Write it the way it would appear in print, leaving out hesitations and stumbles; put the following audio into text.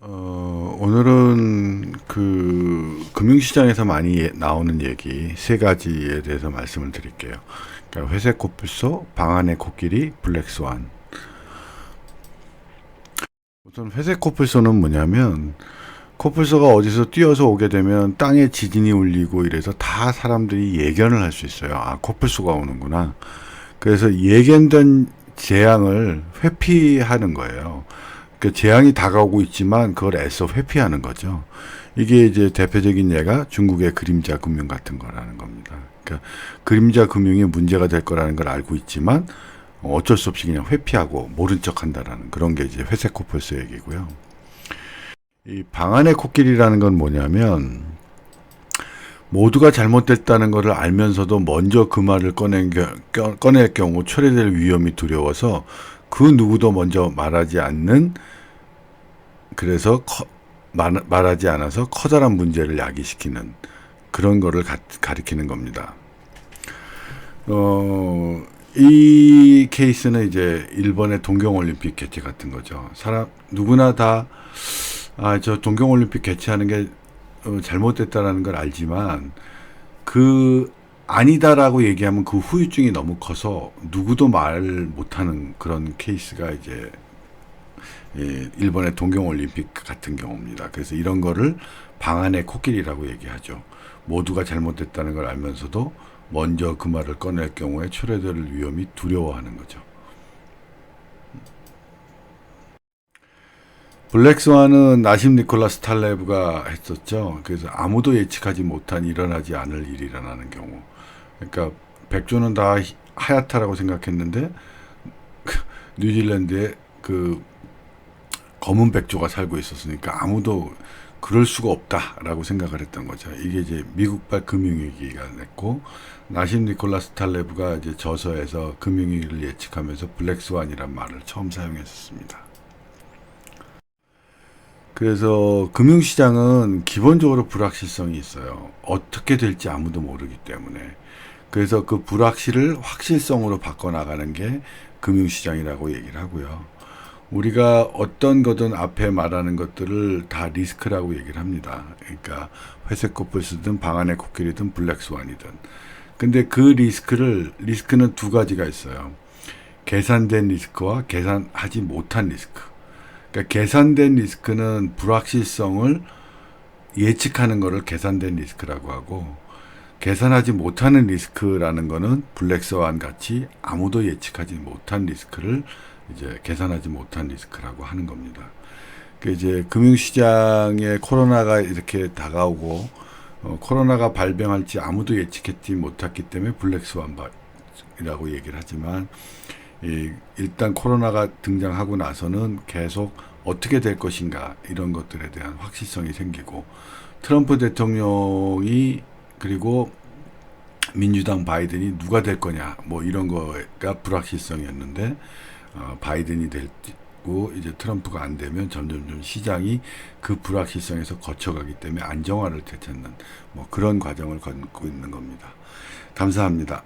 오늘은 그 금융시장에서 많이 나오는 얘기 세 가지에 대해서 말씀을 드릴게요. 그러니까 회색 코뿔소, 방안의 코끼리, 블랙스완. 우선 회색 코뿔소는 뭐냐면, 코뿔소가 어디서 뛰어서 오게 되면 땅에 지진이 울리고 이래서 다 사람들이 예견을 할 수 있어요. 아, 코뿔소가 오는구나. 그래서 예견된 재앙을 회피하는 거예요. 그 재앙이 다가오고 있지만 그걸 애써 회피하는 거죠. 이게 이제 대표적인 예가 중국의 그림자 금융 같은 거라는 겁니다. 그러니까 그림자 금융이 문제가 될 거라는 걸 알고 있지만 어쩔 수 없이 그냥 회피하고 모른 척 한다라는 그런 게 이제 회색 코뿔소 얘기고요. 이 방안의 코끼리라는 건 뭐냐면 모두가 잘못됐다는 것을 알면서도 먼저 그 말을 꺼낼 경우 초래될 위험이 두려워서 그 누구도 먼저 말하지 않는, 그래서 말하지 않아서 커다란 문제를 야기시키는 그런 거를 가리키는 겁니다. 이 케이스는 이제 일본의 동경올림픽 개최 같은 거죠. 누구나 다, 저 동경올림픽 개최하는 게 잘못됐다라는 걸 알지만, 아니다라고 얘기하면 그 후유증이 너무 커서 누구도 말 못하는 그런 케이스가 이제 일본의 동경올림픽 같은 경우입니다. 그래서 이런 거를 방안의 코끼리라고 얘기하죠. 모두가 잘못됐다는 걸 알면서도 먼저 그 말을 꺼낼 경우에 초래될 위험이 두려워하는 거죠. 블랙스완은 나심 니콜라스 탈레브가 했었죠. 그래서 아무도 예측하지 못한 일어나지 않을 일이 일어나는 경우. 그러니까 백조는 다 하얗다라고 생각했는데 뉴질랜드에 그 검은 백조가 살고 있었으니까 아무도 그럴 수가 없다라고 생각을 했던 거죠. 이게 이제 미국발 금융위기가 됐고, 나심 니콜라스 탈레브가 이제 저서에서 금융위기를 예측하면서 블랙스완이란 말을 처음 사용했었습니다. 그래서 금융시장은 기본적으로 불확실성이 있어요. 어떻게 될지 아무도 모르기 때문에. 그래서 그 불확실을 확실성으로 바꿔나가는 게 금융시장이라고 얘기를 하고요. 우리가 어떤 거든 앞에 말하는 것들을 다 리스크라고 얘기를 합니다. 그러니까 회색 코뿔소든 방안의 코끼리든 블랙스완이든. 근데 그 리스크는 두 가지가 있어요. 계산된 리스크와 계산하지 못한 리스크. 그러니까 계산된 리스크는 불확실성을 예측하는 거를 계산된 리스크라고 하고, 계산하지 못하는 리스크라는 거는 블랙스완 같이 아무도 예측하지 못한 리스크를 이제 계산하지 못한 리스크라고 하는 겁니다. 그 이제 금융시장에 코로나가 이렇게 다가오고 코로나가 발병할지 아무도 예측했지 못했기 때문에 블랙스완이라고 얘기를 하지만, 일단 코로나가 등장하고 나서는 계속 어떻게 될 것인가 이런 것들에 대한 확실성이 생기고, 트럼프 대통령이 그리고 민주당 바이든이 누가 될 거냐 뭐 이런 거가 불확실성이었는데, 바이든이 되고 이제 트럼프가 안 되면 점점 시장이 그 불확실성에서 거쳐가기 때문에 안정화를 되찾는 뭐 그런 과정을 걷고 있는 겁니다. 감사합니다.